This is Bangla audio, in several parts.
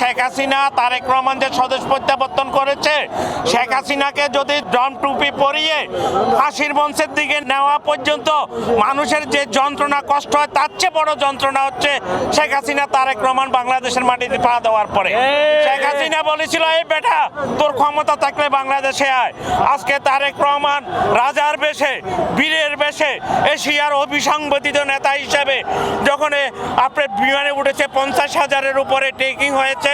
শেখ হাসিনা তারেক রহমান যে স্বদেশ প্রত্যাবর্তন করেছে, শেখ হাসিনাকে যদি ড্রাম টুপি পরিয়ে ফাঁসির মঞ্চের দিকে নেওয়া পর্যন্ত মানুষের যে যন্ত্রণা কষ্ট হয়, তার চেয়ে বড় যন্ত্রণা হচ্ছে শেখ হাসিনা তারেক রহমান বাংলাদেশের মাটিতে পা দেওয়ার পরে। শেখ হাসিনা বলেছিল, এই বেটা তোর ক্ষমতা থাকলে বাংলাদেশে আয়। আজকে তারেক রহমান রাজার বেশে, বীরের বেশে, এশিয়ার অবিসংবাদিত নেতা হিসেবে যখন আপনার বিমানে উঠেছে 50,000-এর উপরে টেকিং হয়েছে,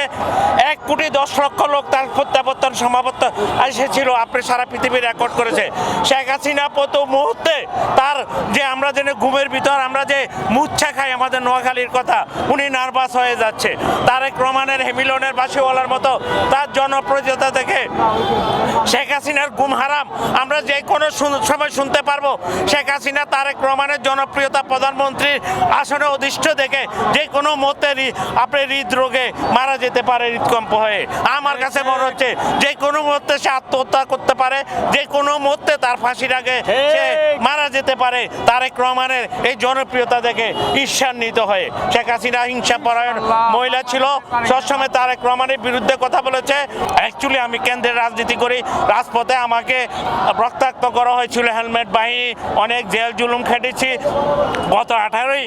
1,10,00,000 লোক তার প্রত্যাবর্তন সমাবর্ত এসেছিল, আপনি সারা পৃথিবী রেকর্ড করেছে। শেখ হাসিনা প্রতি মুহূর্তে তার যে আমরা যেন ঘুমের ভিতর আমরা যে মুচ্ছা খাই আমাদের নোয়াখালীর কথা, উনি নার্ভাস হয়ে যাচ্ছে। তারেক রহমানের হেমিলনের বাসিওয়ালার মতো তার জনপ্রিয়তা দেখে শেখ হাসিনার ঘুম হারাম আমরা যে কোনো সময় শুনতে পারবো। শেখ হাসিনা তারেক রহমানের জনপ্রিয়তা প্রধানমন্ত্রীর আসনে অধিষ্ঠ দেখে যে কোনো মুহূর্তে আপনি হৃদরোগে মারা যেতে পারে, হৃদকম্প হয়ে। আমার কাছে মনে হচ্ছে যে কোনো মুহূর্তে সে আত্মহত্যা করতে পারে, যে কোনো মুহূর্তে তার ফাঁসির আগে সে মারা যেতে পারে। তারেক রহমানের এই জনপ্রিয়তা দেখে ঈর্ষান্বিত হয়ে। শেখ হাসিনা হিংসাপরায়ণ মহিলা ছিল, সবসময় তারেক রহমানের বিরুদ্ধে কথা বলেছে। অ্যাকচুয়ালি আমি কেন্দ্রের রাজনীতি করি, রাজপথে আমাকে রক্তাক্ত করা হয়েছিল, হেলমেট বাহিনী, অনেক জেল জুলুম খেটেছি। গত 18ই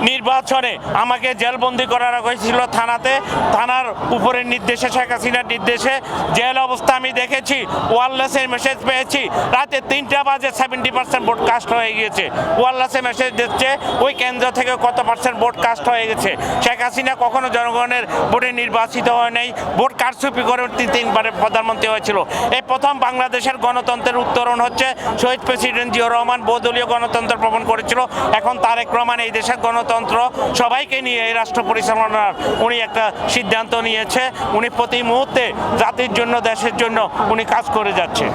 নির্বাচনে আমাকে জেলবন্দি করা হয়েছিল থানাতে, থানার উপরের নির্দেশে, শেখ হাসিনার নির্দেশে জেল অবস্থা আমি দেখেছি। ওয়ারলেসের মেসেজ পেয়েছি, রাতে 3টা বাজে 70% ভোট কাস্ট হয়ে গিয়েছে। ওয়ারলেসে মেসেজ দিচ্ছে ওই কেন্দ্র থেকে কত পার্সেন্ট ভোট কাস্ট হয়ে গেছে। শেখ হাসিনা কখনো জনগণের ভোটে নির্বাচিত হয় নাই, ভোট কারচুপি করে 3বারে প্রধানমন্ত্রী হয়েছিল। এই প্রথম বাংলাদেশের গণতন্ত্রের উত্তরণ হচ্ছে শহীদ প্রেসিডেন্ট জিয়াউর রহমান বহুদলীয় গণতন্ত্র প্রবণ করেছিল। এখন তারেক রহমান এই দেশের গণতন্ত্র সবাইকে নিয়ে এই রাষ্ট্র পরিচালনার উনি একটা সিদ্ধান্ত নিয়েছে। উনি প্রতি মুহূর্তে জাতির জন্য, দেশের জন্য উনি কাজ করে যাচ্ছে।